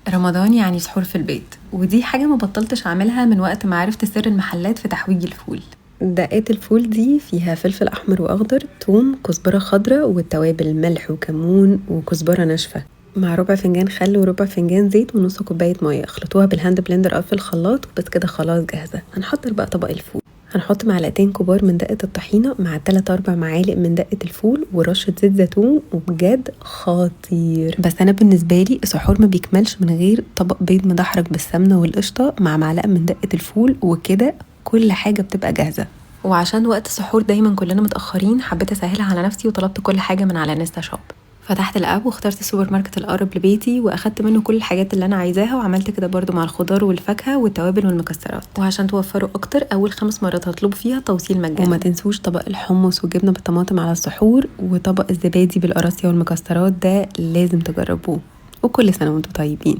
رمضان يعني سحور في البيت، ودي حاجة ما بطلتش أعملها من وقت ما عرفت سر المحلات في تحويج الفول. دقات الفول دي فيها فلفل أحمر وأخضر، توم، كزبرة خضراء، والتوابل ملح وكمون وكزبرة ناشفة، مع ربع فنجان خل وربع فنجان زيت ونص كوباية مية. اخلطوها بالهاند بلندر أو في الخلاط، وبس كده خلاص جاهزة. هنحضر بقى طبق الفول. هنحط معلقتين كبار من دقة الطحينة مع 3-4 معالق من دقة الفول ورشة زيت زيتون، وبجد خطير. بس أنا بالنسبة لي السحور ما بيكملش من غير طبق بيض مدحرج بالسمنة والقشطة مع معلقة من دقة الفول، وكده كل حاجة بتبقى جاهزة. وعشان وقت السحور دايما كلنا متأخرين، حبيت أسهلها على نفسي وطلبت كل حاجة من على نستا شوب. فتحت الاب واخترت السوبر ماركت القرب لبيتي واخدت منه كل الحاجات اللي انا عايزاها، وعملت كده برضو مع الخضار والفاكهه والتوابل والمكسرات. وعشان توفروا اكتر، اول 5 مرات هطلبوا فيها توصيل مجاني. وما تنسوش طبق الحمص وجبنه بالطماطم على السحور، وطبق الزبادي بالقراصية والمكسرات ده لازم تجربوه. وكل سنه وانتم طيبين.